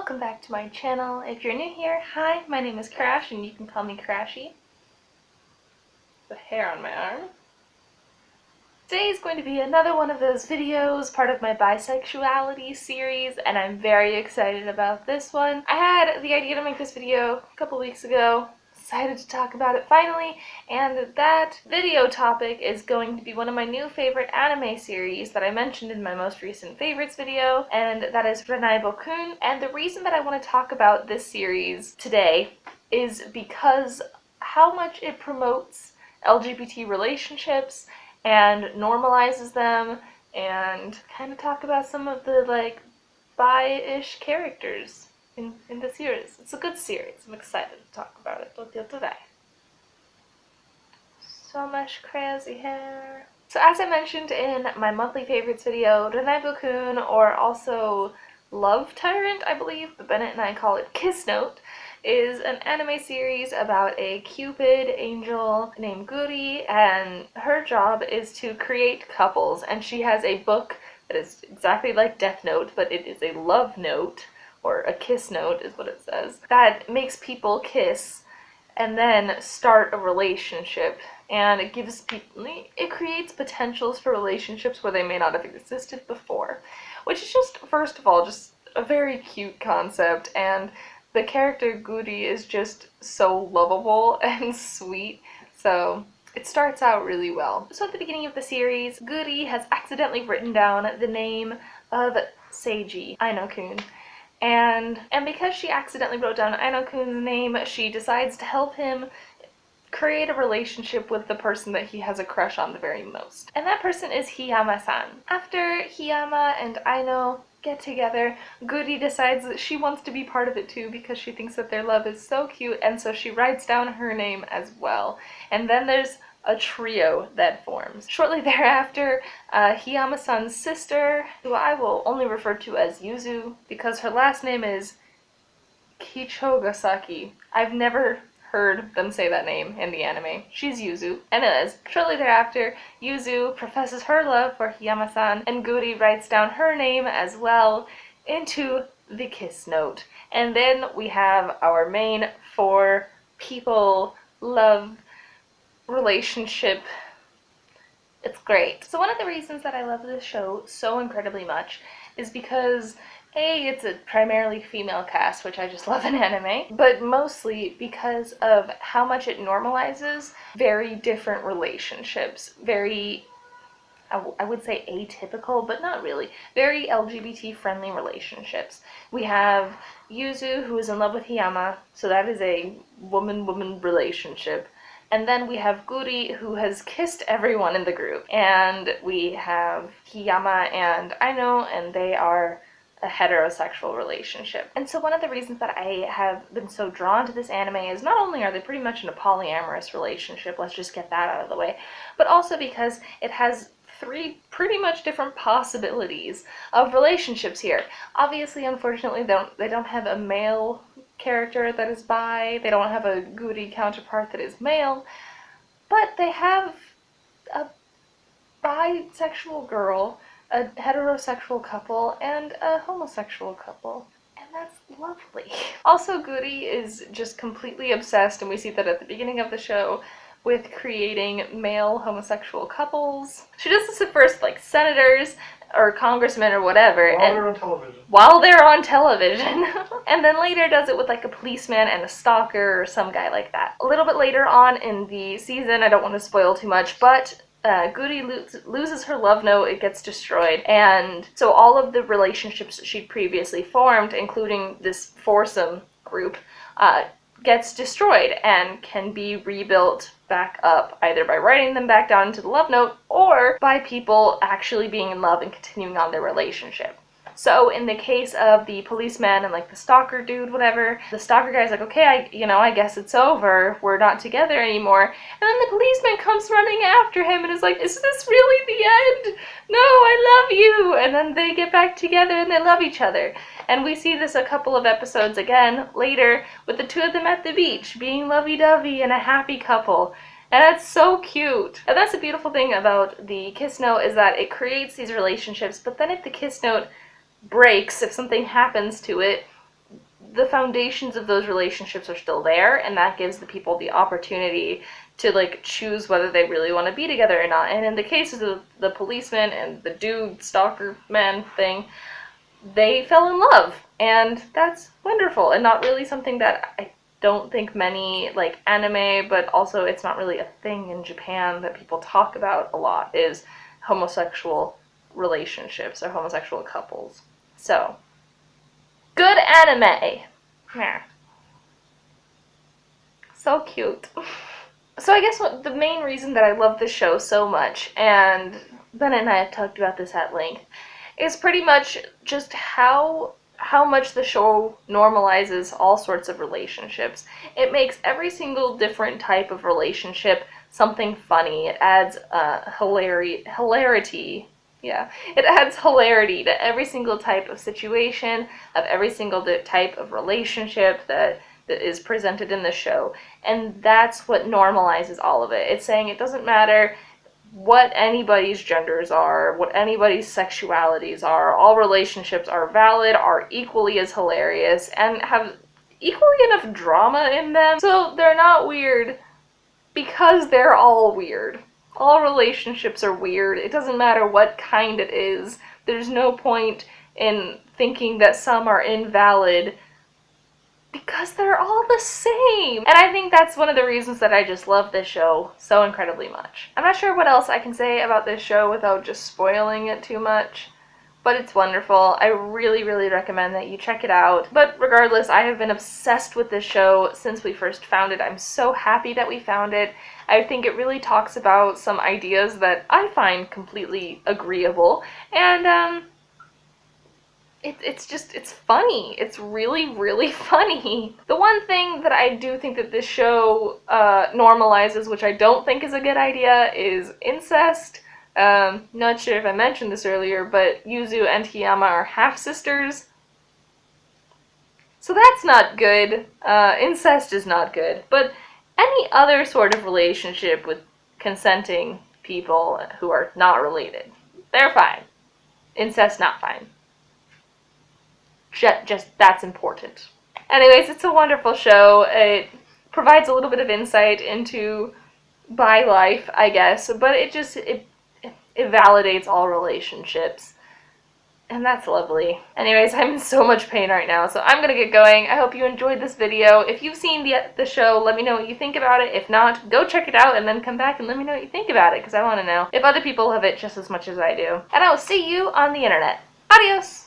welcome back to my channel. If you're new here, hi, my name is Crash and you can call me Crashy. The hair on my arm. Today is going to be another one of those videos, part of my bisexuality series, and I'm very excited about this one. I had the idea to make this video a couple weeks ago, decided to talk about it finally, and that video topic is going to be one of my new favorite anime series that I mentioned in my most recent favorites video, and that is Renai Bokun. And the reason that I want to talk about this series today is because how much it promotes LGBT relationships and normalizes them, and kind of talk about some of the bi-ish characters in the series. It's a good series. I'm excited to talk about it with you today. So much crazy hair. So as I mentioned in my monthly favorites video, Renai Bokun, or also Love Tyrant, I believe, but Bennett and I call it Kiss Note, is an anime series about a Cupid angel named Guri, and her job is to create couples, and she has a book that is exactly like Death Note, but it is a love note, or a kiss note is what it says, that makes people kiss and then start a relationship, and it gives people, it creates potentials for relationships where they may not have existed before, which is just, first of all, just a very cute concept, and the character Guri is just so lovable and sweet, so it starts out really well. So at the beginning of the series, Guri has accidentally written down the name of Seiji, Aino-kun, and because she accidentally wrote down Aino-kun's name, she decides to help him create a relationship with the person that he has a crush on the very most. And that person is Hiyama-san. After Hiyama and Aino get together, Guri decides that she wants to be part of it too because she thinks that their love is so cute, and so she writes down her name as well. And then there's a trio that forms. Shortly thereafter, Hiyama-san's sister, who I will only refer to as Yuzu because her last name is Kichogasaki. I've never heard them say that name in the anime. She's Yuzu, and it is. Shortly thereafter, Yuzu professes her love for Hiyama-san, and Guri writes down her name as well into the kiss note. And then we have our main four people love relationship. It's great. So one of the reasons that I love this show so incredibly much is because A, it's a primarily female cast, which I just love in anime, but mostly because of how much it normalizes very different relationships. Very, I would say atypical, but not really. Very LGBT-friendly relationships. We have Yuzu, who is in love with Hiyama, so that is a woman-woman relationship. And then we have Guri, who has kissed everyone in the group. And we have Hiyama and Aino, and they are a heterosexual relationship. And so one of the reasons that I have been so drawn to this anime is not only are they pretty much in a polyamorous relationship, let's just get that out of the way, but also because it has three pretty much different possibilities of relationships here. Obviously, unfortunately, they don't have a male character that is bi, they don't have a Guri counterpart that is male, but they have a bisexual girl, a heterosexual couple, and a homosexual couple. And that's lovely. Also, Guri is just completely obsessed, and we see that at the beginning of the show, with creating male homosexual couples. She does this at first, like senators or congressmen or whatever. While they're on television. While they're on television. And then later does it with like a policeman and a stalker or some guy like that. A little bit later on in the season, I don't want to spoil too much, but Guri loses her love note, it gets destroyed, and so all of the relationships that she'd previously formed, including this foursome group, gets destroyed and can be rebuilt back up, either by writing them back down into the love note or by people actually being in love and continuing on their relationship. So in the case of the policeman and like the stalker dude, whatever, the stalker guy's like, okay, I guess it's over, we're not together anymore. And then the policeman comes running after him and is like, is this really the end? No, I love you. And then they get back together and they love each other. And we see this a couple of episodes again later with the two of them at the beach being lovey-dovey and a happy couple. And that's so cute. And that's the beautiful thing about the kiss note, is that it creates these relationships, but then if the kiss note breaks, if something happens to it, the foundations of those relationships are still there, and that gives the people the opportunity to, like, choose whether they really want to be together or not. And in the cases of the policeman and the dude stalker man thing, they fell in love, and that's wonderful, and not really something that I don't think many, like, anime, but also it's not really a thing in Japan that people talk about a lot, is homosexual relationships or homosexual couples. So, good anime! Yeah. So cute. So I guess the main reason that I love this show so much, and Bennett and I have talked about this at length, is pretty much just how much the show normalizes all sorts of relationships. It makes every single different type of relationship something funny. It adds hilarity. Yeah, it adds hilarity to every single type of situation, of every single type of relationship that is presented in the show. And that's what normalizes all of it. It's saying it doesn't matter what anybody's genders are, what anybody's sexualities are, all relationships are valid, are equally as hilarious, and have equally enough drama in them, so they're not weird because they're all weird. All relationships are weird. It doesn't matter what kind it is. There's no point in thinking that some are invalid because they're all the same. And I think that's one of the reasons that I just love this show so incredibly much. I'm not sure what else I can say about this show without just spoiling it too much, but it's wonderful. I really, really recommend that you check it out. But regardless, I have been obsessed with this show since we first found it. I'm so happy that we found it. I think it really talks about some ideas that I find completely agreeable, and it's funny. It's really, really funny. The one thing that I do think that this show normalizes, which I don't think is a good idea, is incest. Not sure if I mentioned this earlier, but Yuzu and Hiyama are half-sisters. So that's not good. Incest is not good. But any other sort of relationship with consenting people who are not related, they're fine. Incest, not fine. Just that's important. Anyways, it's a wonderful show. It provides a little bit of insight into bi life, I guess, but it validates all relationships, and that's lovely. Anyways, I'm in so much pain right now, so I'm gonna get going. I hope you enjoyed this video. If you've seen the show, let me know what you think about it. If not, go check it out and then come back and let me know what you think about it, because I want to know if other people love it just as much as I do. And I will see you on the internet. Adios!